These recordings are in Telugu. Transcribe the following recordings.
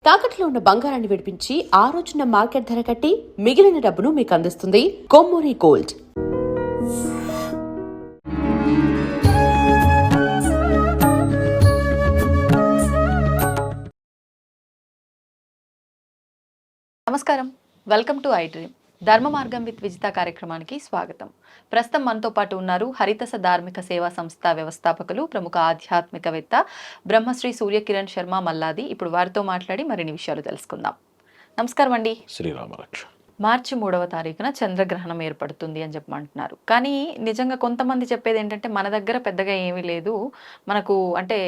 తాకట్లో ఉన్న బంగారాన్ని విడిపించి ఆ రోజున మార్కెట్ ధర కట్టి మిగిలిన డబ్బును మీకు అందిస్తుంది కొమ్మూరి గోల్డ్. నమస్కారం, వెల్కమ్ టు ఐ డ్రీమ్. ధర్మ మార్గం విత్ విజిత కార్యక్రమానికి స్వాగతం. ప్రస్తుతం మనతో పాటు ఉన్నారు హరితస ధార్మిక సేవా సంస్థ వ్యవస్థాపకులు, ప్రముఖ ఆధ్యాత్మికవేత్త బ్రహ్మశ్రీ సూర్యకిరణ్ శర్మ మల్లాది. ఇప్పుడు వారితో మాట్లాడి మరిన్ని విషయాలు తెలుసుకుందాం. నమస్కారం అండి. శ్రీరామరక్ష. మార్చి 3వ తారీఖున చంద్రగ్రహణం ఏర్పడుతుంది అని చెప్పమంటున్నారు. కానీ నిజంగా కొంతమంది చెప్పేది ఏంటంటే మన దగ్గర పెద్దగా ఏమీ లేదు, మనకు అంటే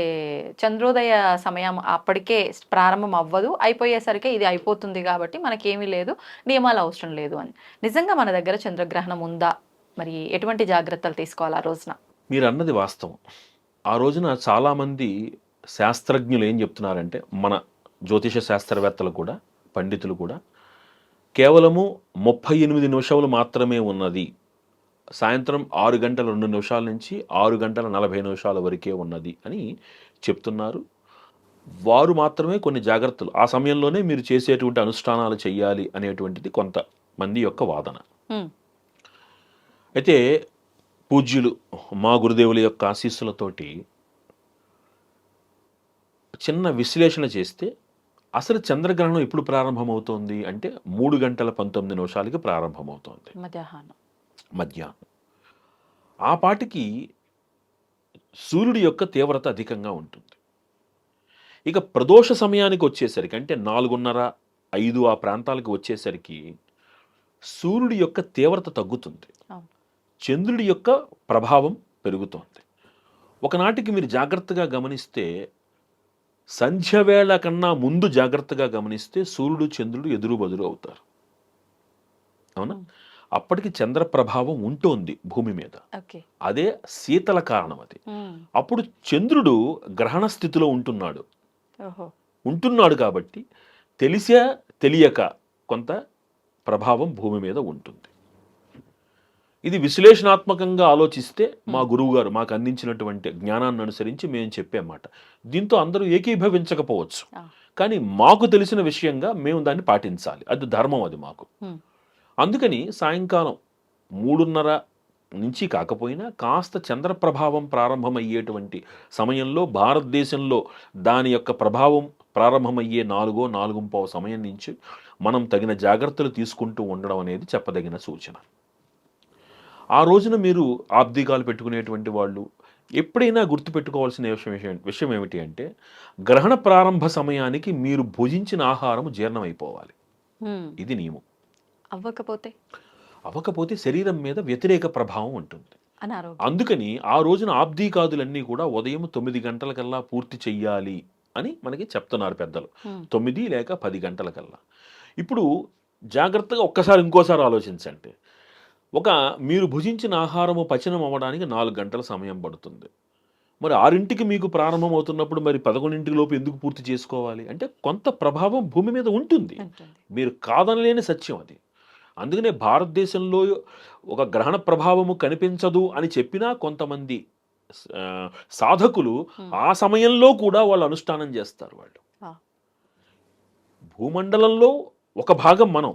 చంద్రోదయ సమయం అప్పటికే ప్రారంభం అవ్వదు, అయిపోయేసరికి ఇది అయిపోతుంది కాబట్టి మనకేమీ లేదు, నియమాలు అవసరం లేదు అని. నిజంగా మన దగ్గర చంద్రగ్రహణం ఉందా? మరి ఎటువంటి జాగ్రత్తలు తీసుకోవాలి ఆ రోజున? మీరు అన్నది వాస్తవం. ఆ రోజున చాలామంది శాస్త్రజ్ఞులు ఏం చెప్తున్నారంటే, మన జ్యోతిష శాస్త్రవేత్తలు కూడా, పండితులు కూడా, కేవలము 38 నిమిషాలు మాత్రమే ఉన్నది, సాయంత్రం 6 గంటల 2 నిమిషాల నుంచి 6 గంటల 40 నిమిషాల వరకే ఉన్నది అని చెప్తున్నారు. వారు మాత్రమే కొన్ని జాగ్రత్తలు ఆ సమయంలోనే మీరు చేసేటువంటి అనుష్ఠానాలు చేయాలి అనేటువంటిది కొంతమంది యొక్క వాదన. అయితే పూజ్యులు మా గురుదేవుల యొక్క ఆశీస్సులతోటి చిన్న విశ్లేషణ చేస్తే, అసలు చంద్రగ్రహణం ఎప్పుడు ప్రారంభమవుతోంది అంటే 3 గంటల 19 నిమిషాలకి ప్రారంభమవుతోంది, మధ్యాహ్నం. ఆ పాటికి సూర్యుడి యొక్క తీవ్రత అధికంగా ఉంటుంది. ఇక ప్రదోష సమయానికి వచ్చేసరికి అంటే 4:30, 5 ఆ ప్రాంతాలకు వచ్చేసరికి సూర్యుడి యొక్క తీవ్రత తగ్గుతుంది, చంద్రుడి యొక్క ప్రభావం పెరుగుతోంది. ఒకనాటికి మీరు జాగ్రత్తగా గమనిస్తే, సంధ్యవేళ కన్నా ముందు జాగ్రత్తగా గమనిస్తే సూర్యుడు చంద్రుడు ఎదురు బదురు అవుతారు, అవునా? అప్పటికి చంద్ర ప్రభావం ఉంటోంది భూమి మీద, అదే శీతల కారణం అది. అప్పుడు చంద్రుడు గ్రహణ స్థితిలో ఉంటున్నాడు కాబట్టి తెలిసా తెలియక కొంత ప్రభావం భూమి మీద ఉంటుంది. ఇది విశ్లేషణాత్మకంగా ఆలోచిస్తే మా గురువు గారు మాకు అందించినటువంటి జ్ఞానాన్ని అనుసరించి మేము చెప్పేమాట. దీంతో అందరూ ఏకీభవించకపోవచ్చు, కానీ మాకు తెలిసిన విషయంగా మేము దాన్ని పాటించాలి, అది ధర్మం, అది మాకు. అందుకని సాయంకాలం 3:30 నుంచి కాకపోయినా కాస్త చంద్ర ప్రభావం ప్రారంభమయ్యేటువంటి సమయంలో, భారతదేశంలో దాని యొక్క ప్రభావం ప్రారంభమయ్యే 4:45 సమయం నుంచి మనం తగిన జాగ్రత్తలు తీసుకుంటూ ఉండడం అనేది చెప్పదగిన సూచన. ఆ రోజున మీరు ఆబ్దికాలు పెట్టుకునేటువంటి వాళ్ళు ఎప్పుడైనా గుర్తుపెట్టుకోవాల్సిన విషయం ఏమిటి అంటే, గ్రహణ ప్రారంభ సమయానికి మీరు భుజించిన ఆహారం జీర్ణమైపోవాలి, ఇది నియమం. అవ్వకపోతే శరీరం మీద వ్యతిరేక ప్రభావం ఉంటుంది. అందుకని ఆ రోజున ఆబ్దికాదులన్నీ కూడా ఉదయం 9 గంటలకల్లా పూర్తి చెయ్యాలి అని మనకి చెప్తున్నారు పెద్దలు, 9 లేక 10 గంటలకల్లా. ఇప్పుడు జాగ్రత్తగా ఒక్కసారి ఇంకోసారి ఆలోచించండి. మీరు భుజించిన ఆహారము పచనం అవ్వడానికి 4 గంటల సమయం పడుతుంది. మరి 6ంటికి మీకు ప్రారంభం అవుతున్నప్పుడు మరి 11 లోపు ఎందుకు పూర్తి చేసుకోవాలి అంటే, కొంత ప్రభావం భూమి మీద ఉంటుంది, మీరు కాదనలేని సత్యం అది. అందుకనే భారతదేశంలో ఒక గ్రహణ ప్రభావము కనిపించదు అని చెప్పినా కొంతమంది సాధకులు ఆ సమయంలో కూడా వాళ్ళు అనుష్ఠానం చేస్తారు. వాళ్ళు భూమండలంలో ఒక భాగం మనం,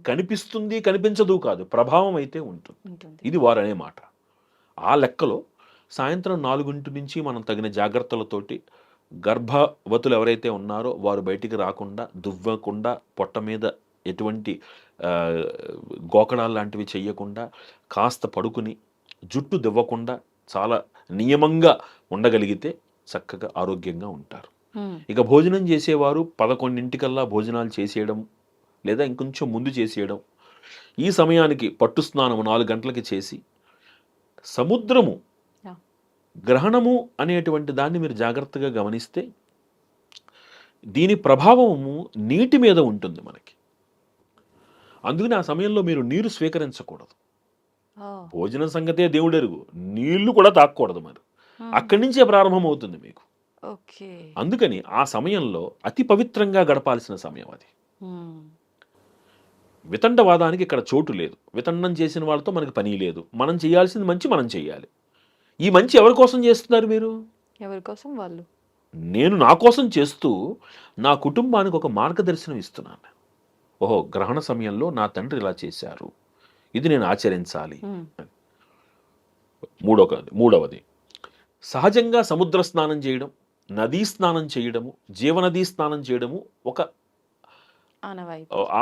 కనిపిస్తుంది కనిపించదు కాదు, ప్రభావం అయితే ఉంటుంది, ఇది వారనే మాట. ఆ లెక్కలో సాయంత్రం 4 నుంచి మనం తగిన జాగ్రత్తలతోటి, గర్భవతులు ఎవరైతే ఉన్నారో వారు బయటికి రాకుండా, దువ్వకుండా, పొట్ట మీద ఎటువంటి గోకడాలు లాంటివి చెయ్యకుండా, కాస్త పడుకుని జుట్టు దువ్వకుండా చాలా నియమంగా ఉండగలిగితే చక్కగా ఆరోగ్యంగా ఉంటారు. ఇక భోజనం చేసేవారు 11 భోజనాలు చేసేయడం, లేదా ఇంకొంచెం ముందు చేసేయడం. ఈ సమయానికి పట్టు స్నానము 4 గంటలకి చేసి, సముద్రము గ్రహణము అనేటువంటి దాన్ని మీరు జాగ్రత్తగా గమనిస్తే దీని ప్రభావము నీటి మీద ఉంటుంది మనకి. అందుకని ఆ సమయంలో మీరు నీరు స్వీకరించకూడదు. భోజనం సంగతే దేవుడెరుగు, నీళ్లు కూడా తాకూడదు. మరి అక్కడి నుంచే ప్రారంభం అవుతుంది మీకు. అందుకని ఆ సమయంలో అతి పవిత్రంగా గడపాల్సిన సమయం అది. వితండవాదానికి ఇక్కడ చోటు లేదు. వితండం చేసిన వాళ్ళతో మనకి పని లేదు. మనం చేయాల్సింది మంచి మనం చేయాలి. ఈ మంచి ఎవరి కోసం చేస్తున్నారు మీరు? ఎవరి కోసం వాళ్ళు. నేను నా కోసం చేస్తూ నా కుటుంబానికి ఒక మార్గదర్శనం ఇస్తున్నాను. ఓహో, గ్రహణ సమయంలో నా తండ్రి ఇలా చేశారు, ఇది నేను ఆచరించాలి. మూడవది సహజంగా సముద్ర స్నానం చేయడం, నదీ స్నానం చేయడము, జీవనదీ స్నానం చేయడము ఒక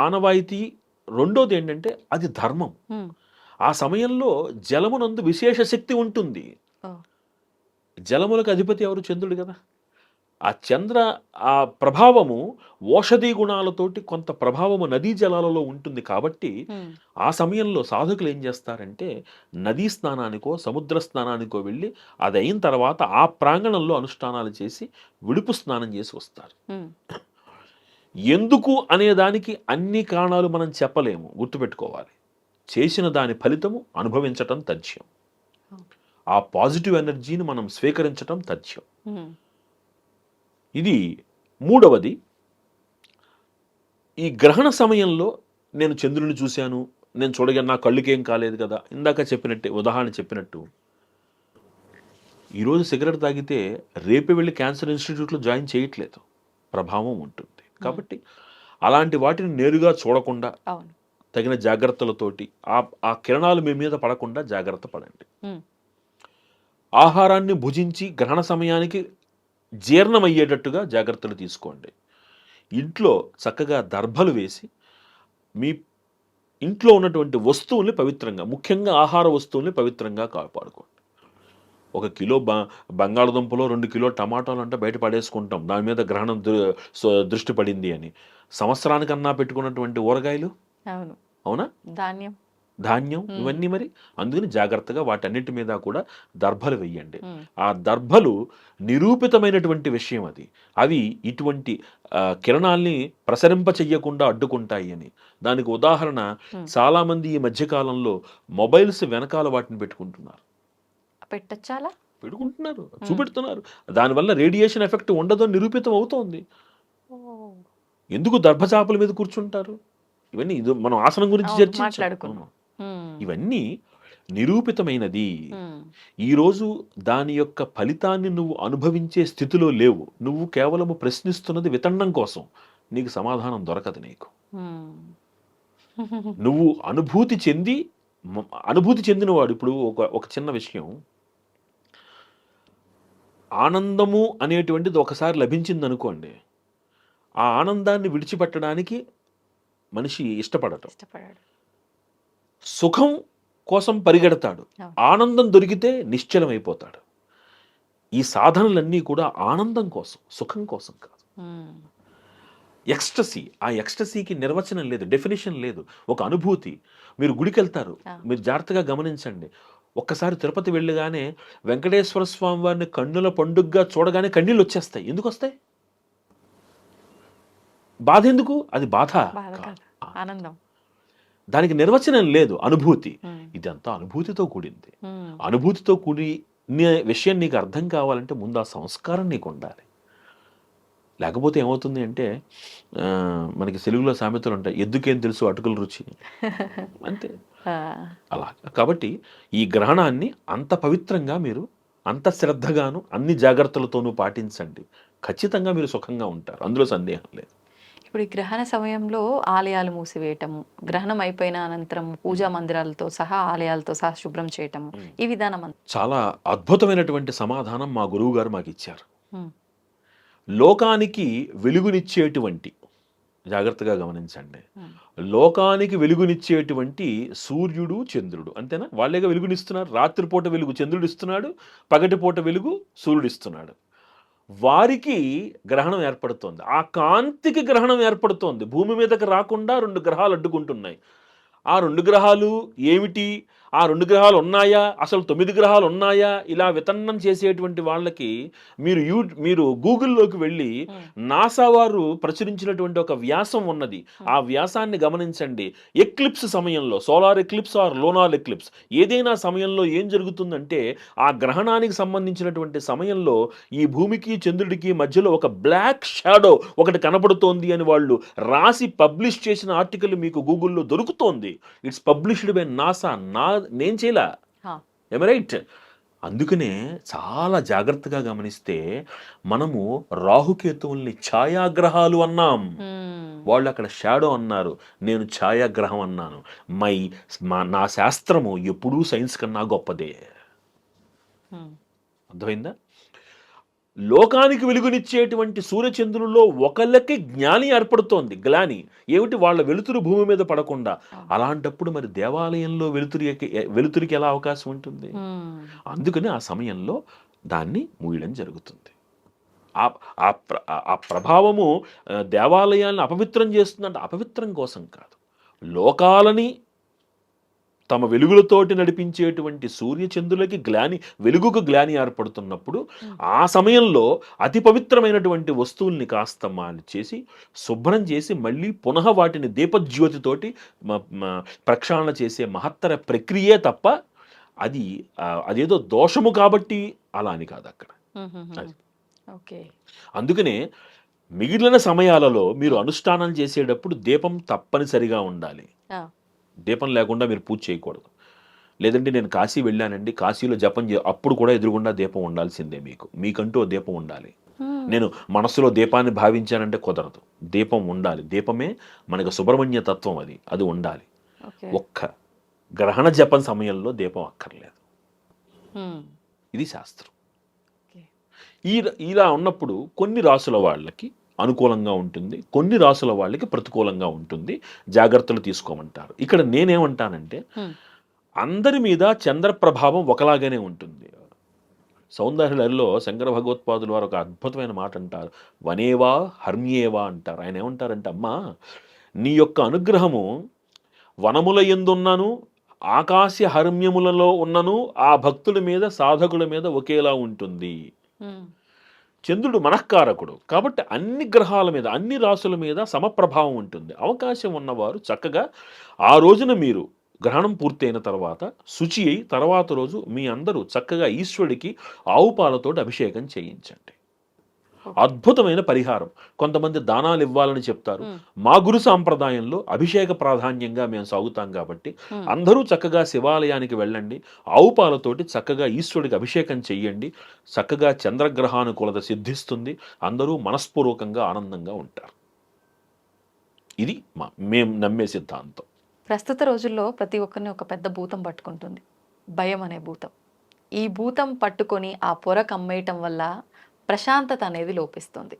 ఆనవాయితీ. రెండోది ఏంటంటే అది ధర్మం. ఆ సమయంలో జలమునందు విశేష శక్తి ఉంటుంది. జలములకు అధిపతి ఎవరు? చంద్రుడు కదా. ఆ ప్రభావము ఓషధీ గుణాలతోటి కొంత ప్రభావము నదీ జలాలలో ఉంటుంది. కాబట్టి ఆ సమయంలో సాధకులు ఏం చేస్తారంటే నదీ స్నానానికో సముద్ర స్నానానికో వెళ్ళి అది అయిన తర్వాత ఆ ప్రాంగణంలో అనుష్ఠానాలు చేసి విడుపు స్నానం చేసి వస్తారు. ఎందుకు అనే దానికి అన్ని కారణాలు మనం చెప్పలేము, గుర్తుపెట్టుకోవాలి. చేసిన దాని ఫలితము అనుభవించటం తథ్యం. ఆ పాజిటివ్ ఎనర్జీని మనం స్వీకరించటం తథ్యం. ఇది మూడవది. ఈ గ్రహణ సమయంలో నేను చంద్రుని చూశాను, నేను చూడగానే నా కళ్ళుకేం కాలేదు కదా. ఇందాక చెప్పినట్టే ఉదాహరణ చెప్పినట్టు ఈరోజు సిగరెట్ తాగితే రేపే వెళ్ళి క్యాన్సర్ ఇన్స్టిట్యూట్లో జాయిన్ చేయట్లేదు, ప్రభావం ఉంటుంది. కాబట్టి అలాంటి వాటిని నేరుగా చూడకుండా తగిన జాగ్రత్తలతోటి ఆ కిరణాలు మీ మీద పడకుండా జాగ్రత్త పడండి. ఆహారాన్ని భుజించి గ్రహణ సమయానికి జీర్ణమయ్యేటట్టుగా జాగ్రత్తలు తీసుకోండి. ఇంట్లో చక్కగా దర్భలు వేసి మీ ఇంట్లో ఉన్నటువంటి వస్తువుల్ని పవిత్రంగా, ముఖ్యంగా ఆహార వస్తువుల్ని పవిత్రంగా కాపాడుకోండి. 1 కిలో బంగాళదుంపలో 2 కిలో టమాటాలు అంటే బయట పడేసుకుంటాం, దాని మీద గ్రహణం దృష్టి పడింది అని. సంవత్సరానికన్నా పెట్టుకున్నటువంటి ఊరగాయలు, అవునా, ధాన్యం ఇవన్నీ మరి. అందుకని జాగ్రత్తగా వాటన్నిటి మీద కూడా దర్భలు వెయ్యండి. ఆ దర్భలు నిరూపితమైనటువంటి విషయం అది. అవి ఇటువంటి కిరణాల్ని ప్రసరింప చెయ్యకుండా అడ్డుకుంటాయి అని. దానికి ఉదాహరణ చాలామంది ఈ మధ్యకాలంలో మొబైల్స్ వెనకాల వాటిని పెట్టుకుంటున్నారు, పెట్టుకుంటున్నారు, చూపెడుతున్నారు. దానివల్ల రేడియేషన్ ఎఫెక్ట్ ఉండదని నిరూపితం అవుతోంది. ఎందుకు దర్భచాపల మీద కూర్చుంటారు? ఇవన్నీ మనం ఆసనం గురించి చర్చించుకున్నాం. ఇవన్నీ నిరూపితమైనది. ఈరోజు దాని యొక్క ఫలితాన్ని నువ్వు అనుభవించే స్థితిలో లేవు. నువ్వు కేవలము ప్రశ్నిస్తున్నది వితండం కోసం. నీకు సమాధానం దొరకదు. నీకు నువ్వు అనుభూతి చెందినవాడు. ఇప్పుడు ఒక చిన్న విషయం, ఆనందము అనేటువంటిది ఒకసారి లభించింది అనుకోండి, ఆ ఆనందాన్ని విడిచిపెట్టడానికి మనిషి ఇష్టపడటం. సుఖం కోసం పరిగెడతాడు, ఆనందం దొరికితే నిశ్చలమైపోతాడు. ఈ సాధనలన్నీ కూడా ఆనందం కోసం, సుఖం కోసం కాదు. ఎక్స్టసీ, ఆ ఎక్స్టసీకి నిర్వచనం లేదు, డెఫినేషన్ లేదు, ఒక అనుభూతి. మీరు గుడికి వెళ్తారు, మీరు జాగ్రత్తగా గమనించండి. ఒక్కసారి తిరుపతి వెళ్ళగానే వెంకటేశ్వర స్వామి వారిని కన్నుల పండుగగా చూడగానే కన్నీళ్ళు వచ్చేస్తాయి. ఎందుకు వస్తాయి? బాధ ఎందుకు? అది బాధ, ఆనందం. దానికి నిర్వచనం లేదు, అనుభూతి. ఇదంతా అనుభూతితో కూడింది. అనుభూతితో కూడిన విషయం నీకు అర్థం కావాలంటే ముందు ఆ సంస్కారం నీకు ఉండాలి. లేకపోతే ఏమవుతుంది అంటే మనకి తెలుగులో సామెతలు ఉంటాయి, ఎద్దుకేం తెలుసు అటుకుల రుచి, అంతే. అలా కాబట్టి ఈ గ్రహణాన్ని అంత పవిత్రంగా మీరు అంత శ్రద్ధగాను అన్ని జాగ్రత్తలతోనూ పాటించండి. ఖచ్చితంగా మీరు సుఖంగా ఉంటారు, అందులో సందేహం లేదు. ఇప్పుడు ఈ గ్రహణ సమయంలో ఆలయాలు మూసివేయటము, గ్రహణం అయిపోయిన అనంతరం పూజా మందిరాలతో సహా ఆలయాలతో సహా శుభ్రం చేయటము, ఈ విధానం చాలా అద్భుతమైనటువంటి సమాధానం మా గురువు గారు మాకు ఇచ్చారు. లోకానికి వెలుగునిచ్చేటువంటి, జాగ్రత్తగా గమనించండి, లోకానికి వెలుగునిచ్చేటువంటి సూర్యుడు చంద్రుడు, అంతేనా? వాళ్ళేగా వెలుగునిస్తున్నారు. రాత్రిపూట వెలుగు చంద్రుడు ఇస్తున్నాడు, పగటిపూట వెలుగు సూర్యుడు ఇస్తున్నాడు. వారికి గ్రహణం ఏర్పడుతోంది, ఆ కాంతికి గ్రహణం ఏర్పడుతోంది. భూమి మీదకి రాకుండా 2 గ్రహాలు అడ్డుకుంటున్నాయి. ఆ 2 గ్రహాలు ఏమిటి? ఆ 2 గ్రహాలు ఉన్నాయా? అసలు 9 గ్రహాలు ఉన్నాయా? ఇలా వితన్నం చేసేటువంటి వాళ్ళకి మీరు గూగుల్లోకి వెళ్ళి నాసా వారు ప్రచురించినటువంటి ఒక వ్యాసం ఉన్నది. ఆ వ్యాసాన్ని గమనించండి. ఎక్లిప్స్ సమయంలో, solar eclipse or lunar eclipse, ఏదైనా సమయంలో ఏం జరుగుతుందంటే ఆ గ్రహణానికి సంబంధించినటువంటి సమయంలో ఈ భూమికి చంద్రుడికి మధ్యలో ఒక బ్లాక్ షాడో ఒకటి కనబడుతోంది అని వాళ్ళు రాసి పబ్లిష్ చేసిన ఆర్టికల్ మీకు గూగుల్లో దొరుకుతోంది. It's published by NASA. నేను చేయలా, రైట్? అందుకనే చాలా జాగ్రత్తగా గమనిస్తే మనము రాహుకేతువుల్ని ఛాయాగ్రహాలు అన్నాం. వాళ్ళు అక్కడ షాడో అన్నారు, నేను ఛాయాగ్రహం అన్నాను. నా శాస్త్రము ఎప్పుడూ సైన్స్ కన్నా గొప్పదే. అర్థమైందా? లోకానికి వెలుగునిచ్చేటువంటి సూర్యచంద్రుల్లో ఒకళ్ళకి జ్ఞాని ఏర్పడుతోంది, గ్లాని. ఏమిటి? వాళ్ళ వెలుతురు భూమి మీద పడకుండా. అలాంటప్పుడు మరి దేవాలయంలో వెలుతురికి ఎలా అవకాశం ఉంటుంది? అందుకని ఆ సమయంలో దాన్ని మూయడం జరుగుతుంది. ఆ ప్రభావము దేవాలయాలను అపవిత్రం చేస్తుందంటే అపవిత్రం కోసం కాదు, లోకాలని తమ వెలుగులతోటి నడిపించేటువంటి సూర్యచంద్రులకి వెలుగుకు గ్లాని ఏర్పడుతున్నప్పుడు ఆ సమయంలో అతి పవిత్రమైనటువంటి వస్తువుల్ని కాస్త చేసి శుభ్రం చేసి మళ్ళీ పునః వాటిని దీపజ్యోతితోటి ప్రక్షాళన చేసే మహత్తర ప్రక్రియే తప్ప అదేదో దోషము కాబట్టి అలా అని కాదు అక్కడ. అందుకనే మిగిలిన సమయాలలో మీరు అనుష్ఠానం చేసేటప్పుడు దీపం తప్పనిసరిగా ఉండాలి. దీపం లేకుండా మీరు పూజ చేయకూడదు. లేదంటే నేను కాశీ వెళ్ళానండి, కాశీలో జపం అప్పుడు కూడా ఎదురుగుండా దీపం ఉండాల్సిందే. మీకంటూ దీపం ఉండాలి. నేను మనసులో దీపాన్ని భావించానంటే కుదరదు. దీపం ఉండాలి. దీపమే మనకు సుబ్రహ్మణ్య తత్వం, అది ఉండాలి. ఒక్క గ్రహణ జపం సమయంలో దీపం అక్కర్లేదు. ఇది శాస్త్రం. ఇలా ఉన్నప్పుడు కొన్ని రాసుల వాళ్ళకి అనుకూలంగా ఉంటుంది, కొన్ని రాసుల వాళ్ళకి ప్రతికూలంగా ఉంటుంది. జాగ్రత్తలు తీసుకోమంటారు. ఇక్కడ నేనేమంటానంటే అందరి మీద చంద్ర ప్రభావం ఒకలాగానే ఉంటుంది. సౌందర్యలహరిలో శంకర భగవత్పాదులు వారు ఒక అద్భుతమైన మాట అంటారు, వనేవా హర్మ్యేవా అంటారు. ఆయన ఏమంటారంటే, అమ్మా నీ యొక్క అనుగ్రహము వనముల యందున్నను ఆకాశ హర్మ్యములలో ఉన్నను ఆ భక్తుల మీద సాధకుల మీద ఒకేలా ఉంటుంది. చంద్రుడు మనఃకారకుడు కాబట్టి అన్ని గ్రహాల మీద అన్ని రాసుల మీద సమప్రభావం ఉంటుంది. అవకాశం ఉన్నవారు చక్కగా ఆ రోజున మీరు గ్రహణం పూర్తయిన తర్వాత శుచి అయి తర్వాత రోజు మీ అందరూ చక్కగా ఈశ్వరుడికి ఆవు పాలతోటి అభిషేకం చేయించండి. అద్భుతమైన పరిహారం. కొంతమంది దానాలు ఇవ్వాలని చెప్తారు. మా గురు సాంప్రదాయంలో అభిషేక ప్రాధాన్యంగా మేము సాగుతాం కాబట్టి అందరూ చక్కగా శివాలయానికి వెళ్ళండి, ఆవు పాలతోటి చక్కగా ఈశ్వరుడికి అభిషేకం చెయ్యండి. చక్కగా చంద్రగ్రహానుకూలత సిద్ధిస్తుంది. అందరూ మనస్పూర్వకంగా ఆనందంగా ఉంటారు. ఇది మేము నమ్మే సిద్ధాంతం. ప్రస్తుత రోజుల్లో ప్రతి ఒక్కరిని ఒక పెద్ద భూతం పట్టుకుంటుంది, భయం అనే భూతం. ఈ భూతం పట్టుకొని ఆ పొర కమ్మేయటం వల్ల ప్రశాంతత అనేది లోపిస్తుంది.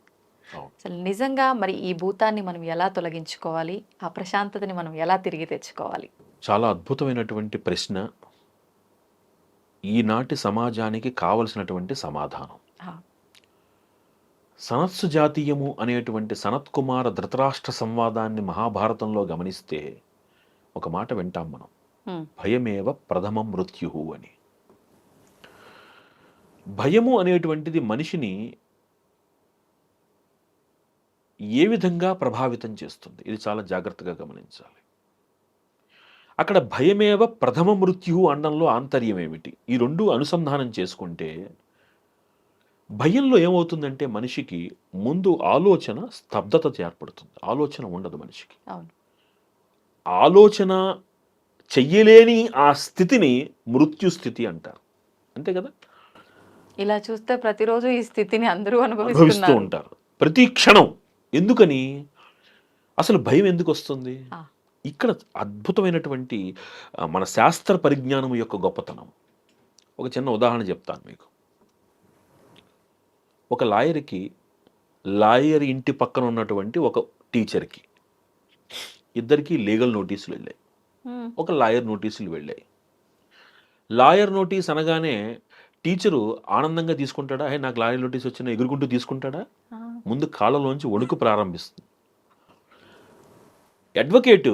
అసలు నిజంగా మరి ఈ భూతాన్ని మనం ఎలా తొలగించుకోవాలి, ఆ ప్రశాంతతని మనం ఎలా తిరిగి తెచ్చుకోవాలి? చాలా అద్భుతమైనటువంటి ప్రశ్న. ఈనాటి సమాజానికి కావలసినటువంటి సమాధానం. సనత్సు జాతీయము అనేటువంటి సనత్ కుమార ధృతరాష్ట్ర సంవాదాన్ని మహాభారతంలో గమనిస్తే ఒక మాట వింటాం మనం, భయమేవ ప్రథమ మృత్యు అని. భయము అనేటువంటిది మనిషిని ఏ విధంగా ప్రభావితం చేస్తుంది, ఇది చాలా జాగ్రత్తగా గమనించాలి. అక్కడ భయమేవ ప్రథమ మృత్యు అనడంలో ఆంతర్యం ఏమిటి? ఈ రెండు అనుసంధానం చేసుకుంటే భయంలో ఏమవుతుందంటే మనిషికి ముందు ఆలోచన స్తబ్దత ఏర్పడుతుంది. ఆలోచన ఉండదు మనిషికి. ఆలోచన చెయ్యలేని ఆ స్థితిని మృత్యు స్థితి అంటారు. అంతే కదా? ఇలా చూస్తే ప్రతిరోజు ఈ స్థితిని అందరూ అనుభవిస్తూ ఉంటారు ప్రతి క్షణం. ఎందుకని? అసలు భయం ఎందుకు వస్తుంది? ఇక్కడ అద్భుతమైనటువంటి మన శాస్త్ర పరిజ్ఞానం యొక్క గొప్పతనం. ఒక చిన్న ఉదాహరణ చెప్తాను మీకు. ఒక లాయర్ ఇంటి పక్కన ఉన్నటువంటి ఒక టీచర్కి ఇద్దరికి లీగల్ నోటీసులు వెళ్ళాయి. ఒక లాయర్ నోటీసులు వెళ్ళాయి. లాయర్ నోటీస్ అనగానే టీచరు ఆనందంగా తీసుకుంటాడా? నాకు లాయర్ నోటీస్ వచ్చిన ఎగురుకుంటూ తీసుకుంటాడా? ముందు కాళ్ళలోంచి వణుకు ప్రారంభిస్తుంది. అడ్వకేటు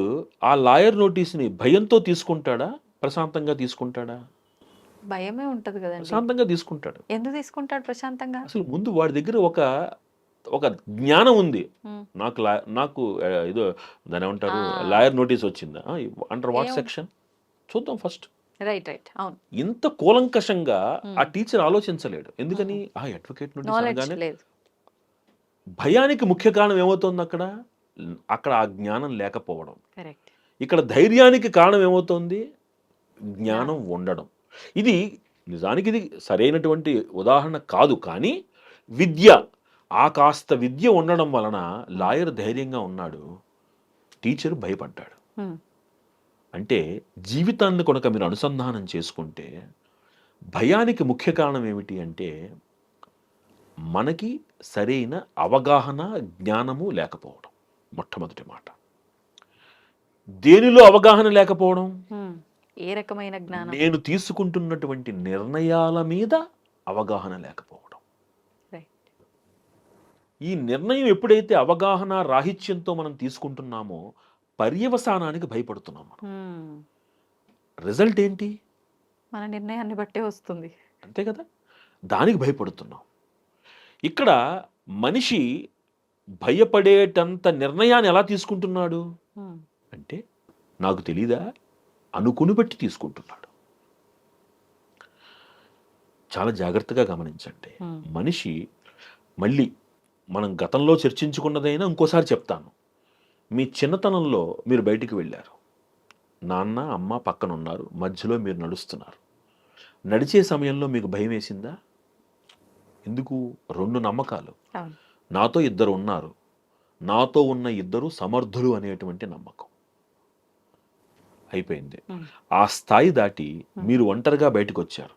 ఆ లాయర్ నోటీస్ని భయంతో తీసుకుంటాడా, ప్రశాంతంగా తీసుకుంటాడా? భయమే ఉంటది కదా. ప్రశాంతంగా తీసుకుంటాడు. ఎందుకు తీసుకుంటాడు ప్రశాంతంగా? అసలు ముందు వాడి దగ్గర ఒక జ్ఞానం ఉంది. నాకు ఏదో దాని ఏమంటారు, లాయర్ నోటీస్ వచ్చిందా, అండర్ వాట్ సెక్షన్ చూద్దాం ఫస్ట్. రైట్. అవును. ఇంత కూలంకషంగా ఆ టీచర్ ఆలోచించలేడు. ఎందుకని? ఆ అడ్వకేట్ నోటీస్ అనగానే భయానికి ముఖ్య కారణం ఏమవుతుంది? అక్కడ ఆ జ్ఞానం లేకపోవడం. ఇక్కడ ధైర్యానికి కారణం ఏమవుతుంది? జ్ఞానం ఉండడం. ఇది నిజానికి ఇది సరైనటువంటి ఉదాహరణ కాదు, కానీ విద్య, ఆ కాస్త విద్య ఉండడం వలన లాయర్ ధైర్యంగా ఉన్నాడు, టీచర్ భయపడ్డాడు. హ్మ్. అంటే జీవితాన్ని కనుక మీరు అనుసంధానం చేసుకుంటే భయానికి ముఖ్య కారణం ఏమిటి అంటే మనకి సరైన అవగాహన, జ్ఞానము లేకపోవడం. మొట్టమొదటి మాట. దేనిలో అవగాహన లేకపోవడం? హ్మ్. ఏ రకమైన జ్ఞానం? నేను తీసుకుంటున్నటువంటి నిర్ణయాల మీద అవగాహన లేకపోవడం. రైట్. ఈ నిర్ణయం ఎప్పుడైతే అవగాహన రాహిత్యంతో మనం తీసుకుంటున్నామో పర్యవసానానికి భయపడుతున్నాం మనం. హ్మ్. రిజల్ట్ ఏంటి? మన నిర్ణయాన్ని బట్టే వస్తుంది. అంతే కదా, దానికి భయపడుతున్నాం. ఇక్కడ మనిషి భయపడేటంత నిర్ణయాన్ని ఎలా తీసుకుంటున్నాడు హ్మ్. అంటే నాకు తెలీదా అనుకుని బట్టి తీసుకుంటున్నాడు. చాలా జాగ్రత్తగా గమనించండి. Hmm. మనిషి మళ్ళీ మనం గతంలో చర్చించుకున్నదైనా ఇంకోసారి చెప్తాను. మీ చిన్నతనంలో మీరు బయటికి వెళ్ళారు, నాన్న అమ్మ పక్కన ఉన్నారు, మధ్యలో మీరు నడుస్తున్నారు. నడిచే సమయంలో మీకు భయం వేసిందా? ఎందుకు? రెండు నమ్మకాలు. అవును. నాతో ఇద్దరు ఉన్నారు, నాతో ఉన్న ఇద్దరు సమర్థులు అనేటువంటి నమ్మకం. అయిపోయింది. Hmm. ఆ స్థాయి దాటి మీరు ఒంటరిగా బయటకు వచ్చారు.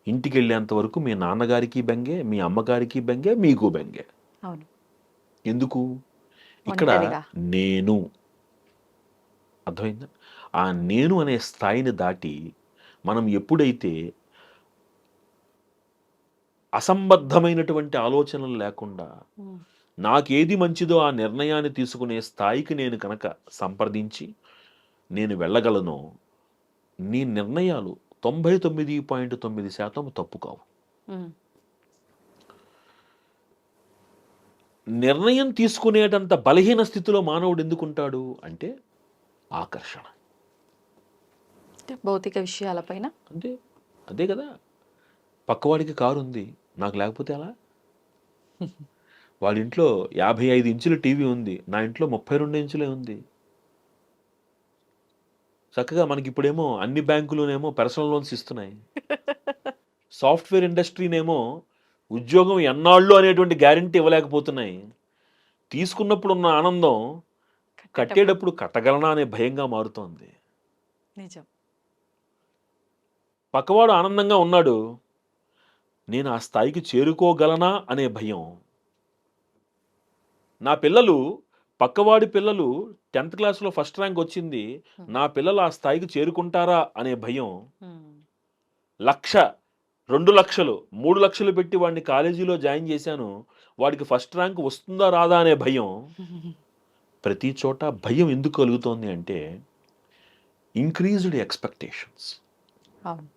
ఇంటికి వెళ్ళేంత వరకు మీ నాన్నగారికి బెంగే, మీ అమ్మగారికి బెంగే, మీకు బెంగే. అవును. ఎందుకు? ఇక్కడ ఒంటరిగా. నేను, అర్థమైందా? ఆ నేను అనే స్థాయిని దాటి మనం ఎప్పుడైతే అసంబద్ధమైనటువంటి ఆలోచనలు లేకుండా Hmm. నాకేది మంచిదో ఆ నిర్ణయాన్ని తీసుకునే స్థాయికి నేను కనుక సంప్రదించి నేను వెళ్ళగలను, నీ నిర్ణయాలు 99.9% తప్పు కావు. Hmm. నిర్ణయం తీసుకునేటంత బలహీన స్థితిలో మానవుడు ఎందుకుంటాడు అంటే ఆకర్షణ. అంటే భౌతిక విషయాలపైన. అంటే అదే కదా, పక్కవాడికి కారు ఉంది, నాకు లేకపోతే ఎలా? వాడి ఇంట్లో 55 ఇంచుల టీవీ ఉంది, నా ఇంట్లో 32 ఇంచులే ఉంది. చక్కగా మనకి ఇప్పుడేమో అన్ని బ్యాంకులునేమో పర్సనల్ లోన్స్ ఇస్తున్నాయి. సాఫ్ట్వేర్ ఇండస్ట్రీనేమో ఉద్యోగం ఎన్నాళ్ళు అనేటువంటి గ్యారంటీ ఇవ్వలేకపోతున్నాయి. తీసుకున్నప్పుడు ఉన్న ఆనందం కట్టేటప్పుడు కట్టగలనా అనే భయంగా మారుతోంది. నిజం. పక్కవాడు ఆనందంగా ఉన్నాడు, నేను ఆ స్థాయికి చేరుకోగలనా అనే భయం. నా పిల్లలు, పక్కవాడి పిల్లలు 10th క్లాస్లో ఫస్ట్ ర్యాంక్ వచ్చింది, నా పిల్లలు ఆ స్థాయికి చేరుకుంటారా అనే భయం. Hmm. 1,00,000, 2,00,000, 3,00,000 పెట్టి వాడిని కాలేజీలో జాయిన్ చేశాను, వాడికి ఫస్ట్ ర్యాంక్ వస్తుందా రాదా అనే భయం. ప్రతి చోట భయం ఎందుకు కలుగుతోంది అంటే ఇంక్రీజ్డ్ ఎక్స్పెక్టేషన్స్. అవును.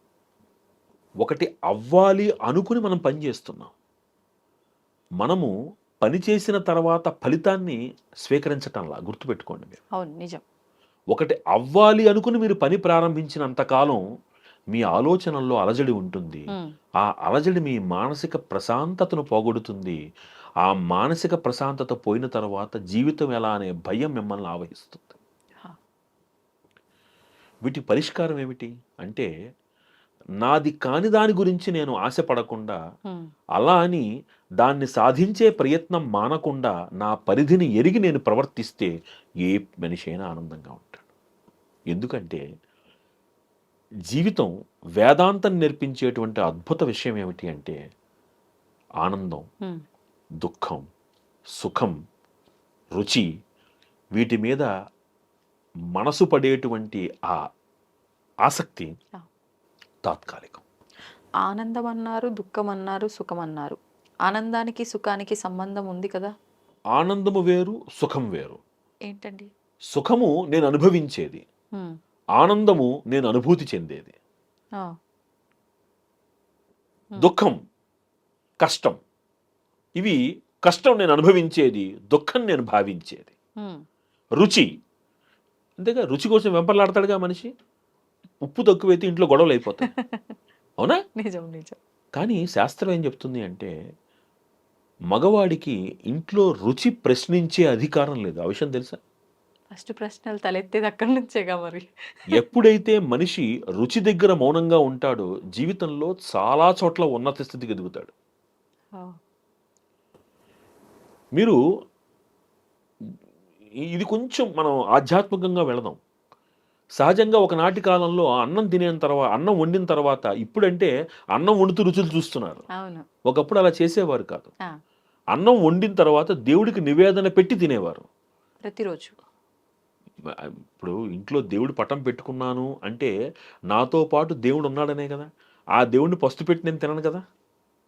ఒకటి అవ్వాలి అనుకుని మనం పని చేస్తున్నాం. మనము పని చేసిన తర్వాత ఫలితాన్ని స్వీకరించటంలా, గుర్తుపెట్టుకోండి మీరు. అవును. నిజం. ఒకటి అవ్వాలి అనుకుని మీరు పని ప్రారంభించినంతకాలం మీ ఆలోచనల్లో అలజడి ఉంటుంది. Hmm. ఆ అలజడి మీ మానసిక ప్రశాంతతను పోగొడుతుంది. ఆ మానసిక ప్రశాంతత పోయిన తర్వాత జీవితం ఎలా అనే భయం మిమ్మల్ని ఆవహిస్తుంది. హా. వీటి పరిష్కారం ఏమిటి అంటే నాది కాని దాని గురించి నేను ఆశపడకుండా, Hmm. అలా అని దాన్ని సాధించే ప్రయత్నం మానకుండా నా పరిధిని ఎరిగి నేను ప్రవర్తిస్తే ఏ మనిషి అయినా ఆనందంగా ఉంటాడు. ఎందుకంటే జీవితం వేదాంతం నేర్పించేటువంటి అద్భుత విషయం ఏమిటి అంటే ఆనందం, Hmm. దుఃఖం, సుఖం, రుచి, వీటి మీద మనసు పడేటువంటి ఆ ఆసక్తి Ah. తాత్కాలికం. ఆనందం అన్నారు, దుఃఖం అన్నారు, సుఖం అన్నారు. ఆనందానికి సుఖానికి సంబంధం ఉంది కదా? ఆనందము వేరు, సుఖం వేరు. ఏంటండి? సుఖము నేను అనుభవించేది, Hmm. ఆనందము నేను అనుభూతి చెందేది. Ah. దుఃఖం, కష్టం, ఇవి కష్టం నేను అనుభవించేది, దుఃఖం నేను భావించేది. Hmm. రుచి, అంతేగా, రుచి కోసం వెంపర్లాడతాడుగా మనిషి. ఉప్పు తక్కువైతే ఇంట్లో గొడవలు అయిపోతాయి, అవునా? నిజం. నిజం. కానీ శాస్త్రం ఏం చెప్తుంది అంటే మగవాడికి ఇంట్లో రుచి ప్రశ్నించే అధికారం లేదు. ఆ విషయం తెలుసా? ఫస్ట్ ప్రశ్నలు తలెత్తేది అక్కడి నుంచేగా మరి. ఎప్పుడైతే మనిషి రుచి దగ్గర మౌనంగా ఉంటాడో జీవితంలో చాలా చోట్ల ఉన్నత స్థితికి ఎదుగుతాడు. ఓహ్! మీరు ఇది కొంచెం మనం ఆధ్యాత్మికంగా వెళదాం. సహజంగా ఒకనాటి కాలంలో అన్నం వండిన తర్వాత ఇప్పుడంటే అన్నం వండుతూ రుచులు చూస్తున్నారు. అవును. ఒకప్పుడు అలా చేసేవారు కాదు. ఆ! అన్నం వండిన తర్వాత దేవుడికి నివేదన పెట్టి తినేవారు. ప్రతిరోజు. ఇప్పుడు ఇంట్లో దేవుడి పటం పెట్టుకున్నాను అంటే నాతో పాటు దేవుడు ఉన్నాడనే కదా. ఆ దేవుడిని పస్తు పెట్టి నేను తినను కదా.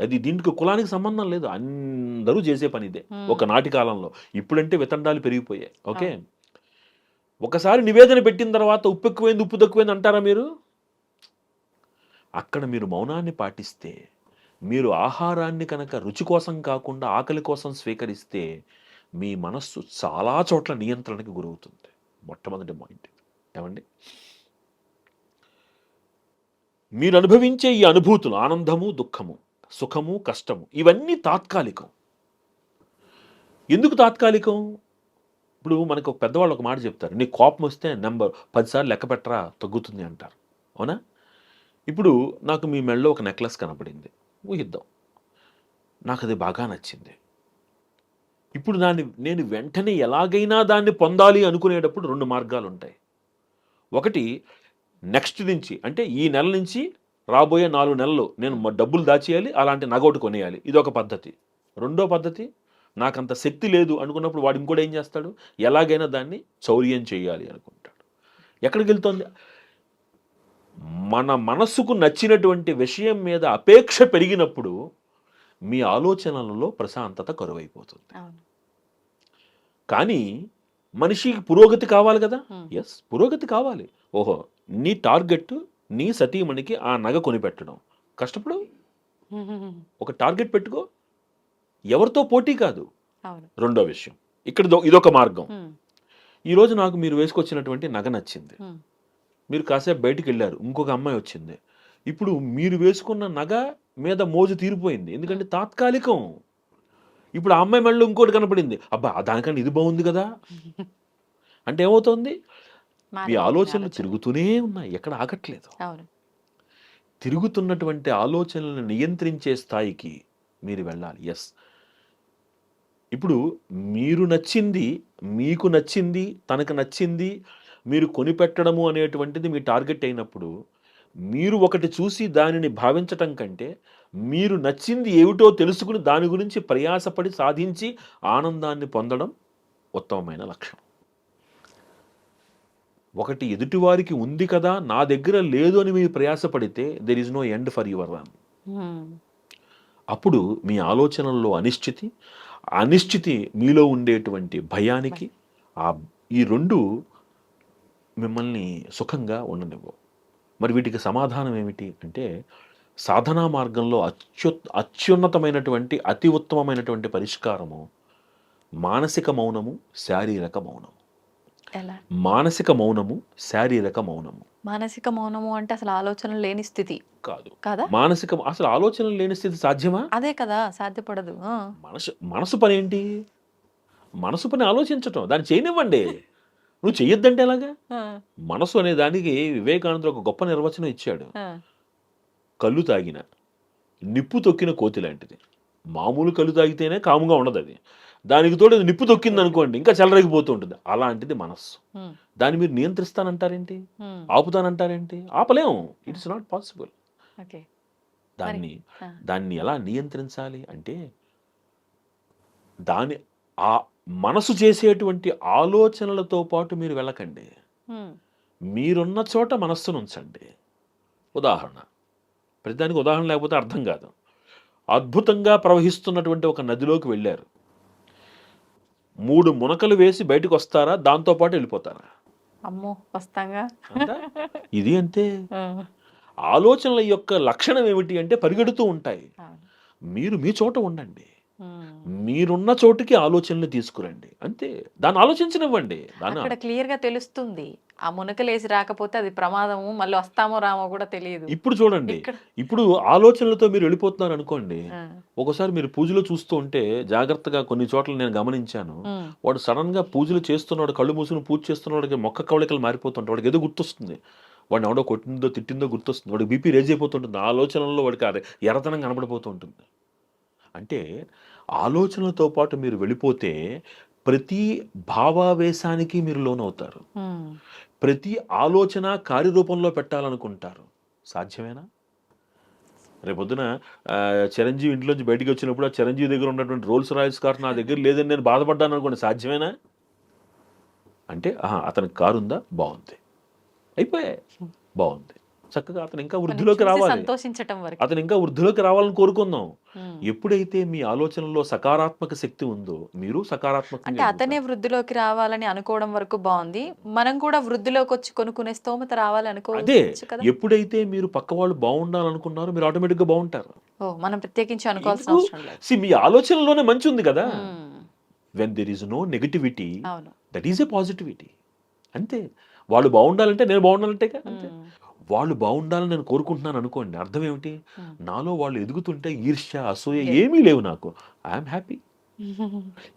అది దీనికి కులానికి సంబంధం లేదు. అందరూ చేసే పని ఇదే ఒకనాటి కాలంలో. ఇప్పుడంటే వితండాలు పెరిగిపోయాయి. ఓకే. ఒకసారి నివేదన పెట్టిన తర్వాత ఉప్పు ఎక్కువైంది ఉప్పు తక్కువైంది అంటారా మీరు? అక్కడ మీరు మౌనాన్ని పాటిస్తే, మీరు ఆహారాన్ని కనుక రుచి కోసం కాకుండా ఆకలి కోసం స్వీకరిస్తే మీ మనస్సు చాలా చోట్ల నియంత్రణకి గురవుతుంది. మొట్టమొదటి పాయింట్ ఏమండి, మీరు అనుభవించే ఈ అనుభూతులు ఆనందము దుఃఖము సుఖము కష్టము ఇవన్నీ తాత్కాలికం. ఎందుకు తాత్కాలికం? ఇప్పుడు మనకు ఒక పెద్దవాళ్ళు ఒక మాట చెప్తారు, నీకు కోపం వస్తే నెంబర్ 10 సార్లు లెక్క పెట్టరా తగ్గుతుంది అంటారు. అవునా? ఇప్పుడు నాకు మీ మెడలో ఒక నెక్లెస్ కనపడింది, ఊహిద్దాం, నాకు అది బాగా నచ్చింది. ఇప్పుడు నేను వెంటనే ఎలాగైనా దాన్ని పొందాలి అనుకునేటప్పుడు 2 మార్గాలు ఉంటాయి. ఒకటి, నెక్స్ట్ నుంచి అంటే ఈ నెల నుంచి రాబోయే 4 నెలలు నేను డబ్బులు దాచేయాలి, అలాంటి నగోటు కొనేయాలి, ఇది ఒక పద్ధతి. రెండో పద్ధతి, నాకంత శక్తి లేదు అనుకున్నప్పుడు వాడు ఇంకోటి ఏం చేస్తాడు, ఎలాగైనా దాన్ని చౌర్యం చేయాలి అనుకుంటాడు. ఎక్కడికి వెళ్తుంది? మన మనస్సుకు నచ్చినటువంటి విషయం మీద అపేక్ష పెరిగినప్పుడు మీ ఆలోచనలలో ప్రశాంతత కరువైపోతుంది. కానీ మనిషికి పురోగతి కావాలి కదా. ఎస్, పురోగతి కావాలి. ఓహో, నీ టార్గెట్ నీ సతీమణికి ఆ నగ కొనిపెట్టడం. కష్టపడు, ఒక టార్గెట్ పెట్టుకో, ఎవరితో పోటీ కాదు. రెండో విషయం, ఇక్కడ ఇదొక మార్గం. ఈరోజు నాకు మీరు వేసుకొచ్చినటువంటి నగ నచ్చింది, మీరు కాసేపు బయటికి వెళ్ళారు, ఇంకొక అమ్మాయి వచ్చింది. ఇప్పుడు మీరు వేసుకున్న నగ మీద మోజు తీరిపోయింది, ఎందుకంటే తాత్కాలికం. ఇప్పుడు ఆ అమ్మాయి మెడలో ఇంకోటి కనపడింది, అబ్బా దానికన్నా ఇది బాగుంది కదా అంటే ఏమవుతుంది, మీ ఆలోచనలు తిరుగుతూనే ఉన్నాయి, ఎక్కడ ఆగట్లేదు. తిరుగుతున్నటువంటి ఆలోచనలను నియంత్రించే స్థాయికి మీరు వెళ్ళాలి. ఎస్, ఇప్పుడు మీరు నచ్చింది, మీకు నచ్చింది, తనకు నచ్చింది మీరు కొనిపెట్టడము అనేటువంటిది మీ టార్గెట్ అయినప్పుడు మీరు ఒకటి చూసి దానిని భావించటం కంటే మీరు నచ్చింది ఏమిటో తెలుసుకుని దాని గురించి ప్రయాసపడి సాధించి ఆనందాన్ని పొందడం ఉత్తమమైన లక్ష్యం. ఒకటి ఎదుటివారికి ఉంది కదా నా దగ్గర లేదు అని మీరు ప్రయాసపడితే there is no end for your run. అప్పుడు మీ ఆలోచనల్లో అనిశ్చితి మీలో ఉండేటువంటి భయానికి ఈ రెండు మిమ్మల్ని సుఖంగా ఉండనివ్వవు. మరి వీటికి సమాధానం ఏమిటి అంటే, సాధనా మార్గంలో అత్యున్నతమైనటువంటి అతి ఉత్తమమైనటువంటి పరిష్కారము మానసిక మౌనము, శారీరక మౌనము. మానసిక మౌనము, శారీరక మౌనము. మానసిక మౌనము అంటే అసలు ఆలోచన లేని స్థితి కాదు కదా. అసలు ఆలోచన లేని స్థితి సాధ్యమా? అదే కదా, సాధ్యపడదు. మనసు పని ఏంటి? మనసు పని ఆలోచించటం, దాన్ని చేయనివ్వండి. నువ్వు చెయ్యొద్దంటే ఎలాగా? మనసు అనే దానికి వివేకానందుడు ఒక గొప్ప నిర్వచనం ఇచ్చాడు. కళ్ళు తాగిన నిప్పు తొక్కిన కోతి లాంటిది. మామూలు కళ్ళు తాగితేనే కాముగా ఉండదు, అది దానికి తోడు నిప్పు తొక్కింది అనుకోండి ఇంకా చెలరగిపోతూ ఉంటుంది. అలాంటిది మనస్సు. దాన్ని మీరు నియంత్రిస్తానంటారేంటి, ఆపుతానంటారేంటి? ఆపలేము, ఇట్స్ నాట్ పాసిబుల్. దాన్ని ఎలా నియంత్రించాలి అంటే, ఆ మనసు చేసేటువంటి ఆలోచనలతో పాటు మీరు వెళ్ళకండి, మీరున్న చోట మనస్సును ఉంచండి. ఉదాహరణ, ప్రతిదానికి ఉదాహరణ లేకపోతే అర్థం కాదు. అద్భుతంగా ప్రవహిస్తున్నటువంటి ఒక నదిలోకి వెళ్ళారు, 3 మునకలు వేసి బయటకు వస్తారా, దాంతోపాటు వెళ్ళిపోతారా? అమ్మో, వస్తాంగా. ఇది అంతే. ఆలోచనల యొక్క లక్షణం ఏమిటి అంటే పరిగెడుతూ ఉంటాయి. మీరు మీ చోట ఉండండి. మీరున్న చోటుకి ఆలోచనలు తీసుకురండి అంతే. దాన్ని ఆలోచించనివ్వండి. దాన్ని అక్కడ క్లియర్ గా తెలుస్తుంది. ఆ మునకలేసి రాకపోతే అది ప్రమాదము, మళ్ళీ వస్తామో రామో కూడా తెలియదు. ఇప్పుడు చూడండి, ఇక్కడ ఇప్పుడు ఆలోచనలతో మీరు వెళ్ళిపోతున్నారు అనుకోండి, ఆ, ఒకసారి మీరు పూజలు చూస్తూ ఉంటే జాగ్రత్తగా కొన్ని చోట్ల నేను గమనించాను, ఉమ్, వాడు సడన్ గా పూజలు చేస్తున్నాడు, కళ్ళు మూసుకుని పూజ చేస్తున్నాడు, మొక్క కవళికలు మారిపోతుంటాడు, వాడికి ఏదో గుర్తొస్తుంది, వాడిని ఎవడో కొట్టిందో తిట్టిందో గుర్తొస్తుంది, వాడికి బీపీ రేజ్ అయిపోతుంటుంది, ఆ ఆలోచనల్లో వాడికి అదే ఎర్రతనం కనబడిపోతూ ఉంటుంది. అంటే ఆలోచనలతో పాటు మీరు వెళ్ళిపోతే ప్రతి భావావేశానికి మీరు లోనవుతారు, ఉమ్, ప్రతి ఆలోచన కార్యరూపంలో పెట్టాలనుకుంటారు. సాధ్యమేనా? రేపొద్దున చిరంజీవి ఇంట్లోంచి బయటికి వచ్చినప్పుడు ఆ చిరంజీవి దగ్గర ఉన్నటువంటి రోల్స్ రాయల్స్ కార్ నా దగ్గర లేదని నేను బాధపడ్డాను అనుకోండి, సాధ్యమేనా? అంటే అతనికి కారు ఉందా, బాగుంది, అయిపోయాయి, బాగుంది, చక్కగా అతను ఇంకా వృద్ధిలోకి చూసి రావాలి, సంతోషించటం వరకు. అతను ఇంకా వృద్ధిలోకి రావాలని కోరుకుందాం. ఉమ్. ఎప్పుడైతే మీ ఆలోచనలో సకారాత్మక శక్తి ఉందో మీరు అంటే సకారాత్మకంగా అతనే వృద్ధిలోకి రావాలని అనుకోవడం వరకు బాగుంది, మనం కూడా వృద్ధిలోకి వచ్చి కొనుక్కునే స్తోమత రావాలి అదే అనుకోవచ్చు కదా. ఎప్పుడైతే మీరు పక్క వాళ్ళు బాగుండాలనుకున్నారో మీరు ఆటోమేటిక్ గా బాగుంటారు. ఓ, మనం ప్రత్యేకించి అనుకోవాల్సిన ఎందుకు? అవసరం లేదు. See, మీ ఆలోచనలోనే మంచి ఉంది కదా. Um, when there is no negativity, అవును. That is a positivity. అంతే. వాళ్ళు బాగుండాలంటే నేను బాగుండాలంటే అంతే. ఉమ్, వాళ్ళు బాగుండాలని నేను కోరుకుంటున్నాను అనుకోండి, అర్థం ఏమిటి? ఉమ్. నాలో వాళ్ళు ఎదుగుతుంటే ఈర్ష్య అసూయ ఏమీ లేవు, నాకు ఐఎమ్ హ్యాపీ.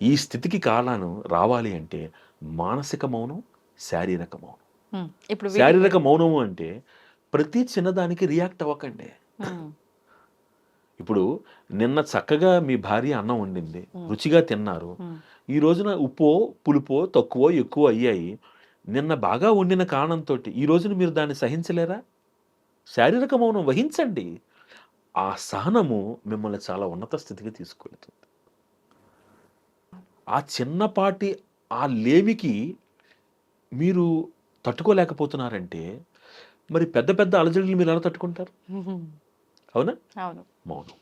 ఈ స్థితికి కారణం రావాలి అంటే మానసిక మౌనం, శారీరక మౌనం. ఉమ్, ఇప్పుడు శారీరక మౌనము అంటే ప్రతి చిన్నదానికి రియాక్ట్ అవ్వకండి. ఉమ్, ఇప్పుడు నిన్న చక్కగా మీ భార్య అన్నం వండింది, రుచిగా తిన్నారు, ఉమ్, ఈ రోజున ఉప్పో పులుపో తక్కువ ఎక్కువ అయ్యాయి, నిన్న బాగా వండిన కారణంతో ఈ రోజున మీరు దాన్ని సహించలేరా? శారీరక మౌనం వహించండి. ఆ సహనము మిమ్మల్ని చాలా ఉన్నత స్థితికి తీసుకెళ్తుంది. ఆ చిన్నపాటి ఆ లేమికి మీరు తట్టుకోలేకపోతున్నారంటే మరి పెద్ద పెద్ద అలజడులు మీరు ఎలా తట్టుకుంటారు? ఉమ్, అవునా? అవును. మౌనం,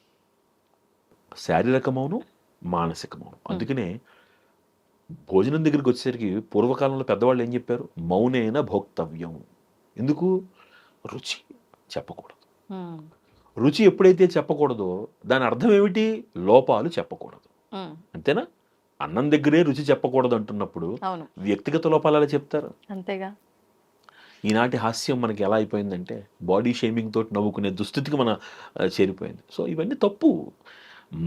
శారీరక మౌనం, మానసిక మౌనం. అందుకనే భోజనం దగ్గరికి వచ్చేసరికి పూర్వకాలంలో పెద్దవాళ్ళు ఏం చెప్పారు? మౌనేన భోక్తవ్యం. ఎందుకు? రుచి చెప్పకూడదు. ఉమ్, రుచి ఎప్పుడైతే చెప్పకూడదో దాని అర్థం ఏమిటి? లోపాలు చెప్పకూడదు. ఉమ్, అంతేనా? అన్నం దగ్గరే రుచి చెప్పకూడదు అంటున్నప్పుడు అవును, వ్యక్తిగత లోపాలు ఎలా చెప్తారు? అంతేగా. ఈనాటి హాస్యం మనకి ఎలా అయిపోయిందంటే బాడీ షేమింగ్ తోటి నవ్వుకునే దుస్థితికి మన చేరిపోయింది. సో ఇవన్నీ తప్పు.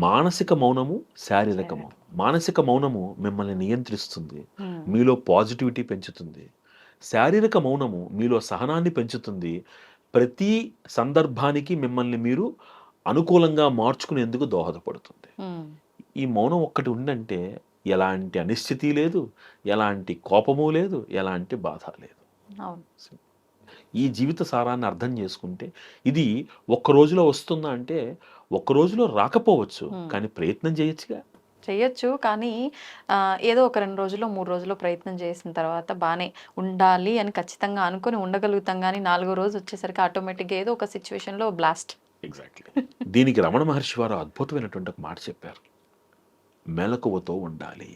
మానసిక మౌనము, శారీరక మౌనం. మానసిక మౌనము మిమ్మల్ని నియంత్రిస్తుంది, ఉమ్, మీలో పాజిటివిటీ పెంచుతుంది. శారీరక మౌనము మీలో సహనాన్ని పెంచుతుంది. ప్రతి సందర్భానికి మిమ్మల్ని మీరు అనుకూలంగా మార్చుకునేందుకు దోహదపడుతుంది. ఉమ్, ఈ మౌనం ఒక్కటి ఉందంటే ఎలాంటి అనిశ్చితి లేదు, ఎలాంటి కోపము లేదు, ఎలాంటి బాధ లేదు. అవును. ఈ జీవిత సారాన్ని అర్థం చేసుకుంటే ఇది ఒక్క రోజులో వస్తుందా అంటే ఒక్క రోజులో రాకపోవచ్చు, కానీ ప్రయత్నం చేయొచ్చుగా. చెయ్యొచ్చు, కానీ ఏదో ఒక 2 రోజుల్లో 3 రోజుల్లో ప్రయత్నం చేసిన తర్వాత బాగానే ఉండాలి అని ఖచ్చితంగా అనుకొని ఉండగలుగుతాం, కానీ 4వ రోజు వచ్చేసరికి ఆటోమేటిక్గా ఏదో ఒక సిచ్యువేషన్లో బ్లాస్ట్. ఎగ్జాక్ట్లీ. దీనికి రమణ మహర్షి వారు అద్భుతమైనటువంటి ఒక మాట చెప్పారు. మెలకువతో ఉండాలి.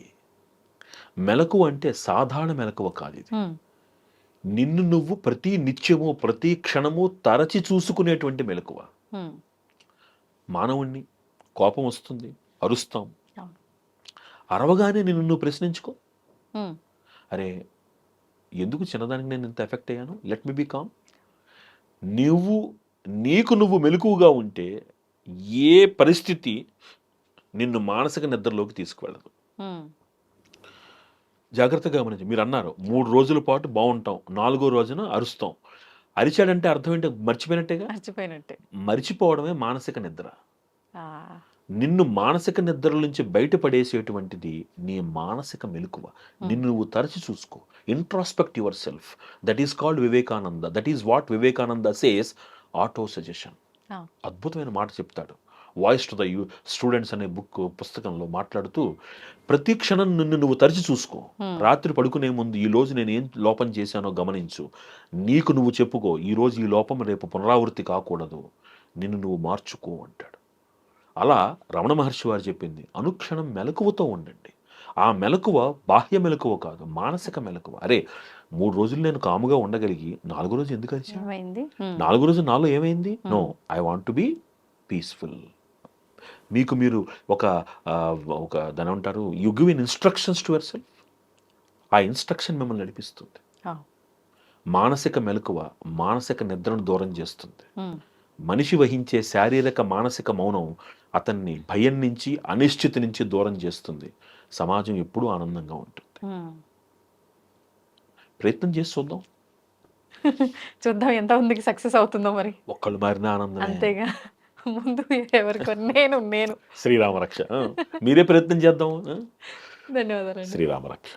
మెలకువ అంటే సాధారణ మెలకువ కాదు ఇది. ఉమ్, నిన్ను నువ్వు ప్రతి నిత్యము ప్రతి క్షణము తరచి చూసుకునేటువంటి మెలకువ. ఉమ్, మానవుణ్ణి, కోపం వస్తుంది, అరుస్తాం, అవును. అరవగానే నిన్ను నువ్వు ప్రశ్నించుకో, ఉమ్, అరే ఎందుకు చిన్నదానికి నేను ఇంత ఎఫెక్ట్ అయ్యాను, లెట్ మీ బీ కామ్. నీకు నువ్వు మెలకువగా ఉంటే ఏ పరిస్థితి నిన్ను మానసిక నిద్రలోకి తీసుకువెళ్ళదు. ఉమ్, జాగ్రత్తగా గమనించి, మీరు అన్నారు 3 రోజుల పాటు బాగుంటాం, 4వ రోజున అరుస్తాం. అరిచాడంటే అర్థం ఏంటి? మర్చిపోయినట్టేగా. మర్చిపోయినట్టే. మర్చిపోవడమే మానసిక నిద్ర. ఆ, నిన్ను మానసిక నిద్ర నుంచి బయటపడేసేటువంటిది నీ మానసిక మెలకువ. నిన్ను నువ్వు తరచి చూసుకో, introspect your self. That is called Vivekananda. That is what Vivekananda says auto suggestion. ఆ, అద్భుతమైన మాట చెప్తాడు. వాయిస్ టు ద స్టూడెంట్స్ అనే పుస్తకంలో మాట్లాడుతూ, ప్రతి క్షణం నిన్ను నువ్వు తరచి చూసుకో. రాత్రి పడుకునే ముందు ఈ రోజు నేను ఏం లోపం చేశానో గమనించు. నీకు నువ్వు చెప్పుకో, ఈ రోజు ఈ లోపం రేపు పునరావృత్తి కాకూడదు, నిన్ను నువ్వు మార్చుకో అంటాడు. అలా రమణ మహర్షి వారు చెప్పింది, అనుక్షణం మెలకువతో ఉండండి. ఆ మెలకువ బాహ్య మెలకువ కాదు, మానసిక మెలకువ. అరే 3 రోజులు నేను కాముగా ఉండగలిగి 4వ రోజు ఎందుకు అరిచాను? ఏమైంది? 4వ రోజు నాలో ఏమైంది? No, I want to be peaceful. మీకు మీరు ఒక ఒక దాని అంటారు you give in instructions to yourself. ఆ ఇన్స్ట్రక్షన్ మిమ్మల్ని నడిపిస్తుంది. మానసిక మెలకువ మానసిక నిద్రను దూరం చేస్తుంది. మనిషి వహించే శారీరక మానసిక మౌనం అతన్ని భయం నుంచి అనిశ్చితి నుంచి దూరం చేస్తుంది. సమాజం ఎప్పుడూ ఆనందంగా ఉంటుంది. ప్రయత్నం చేసి చూద్దాం. చూద్దాం ఎంత మందికి సక్సెస్ అవుతుందో మరి. ఒక్కళ్ళు మారిన ఆనందం. అంతేగా, ముందు ఎవరికో నేను శ్రీరామరక్ష. మీరే ప్రయత్నం చేద్దాం. ధన్యవాదాలు. శ్రీరామరక్ష.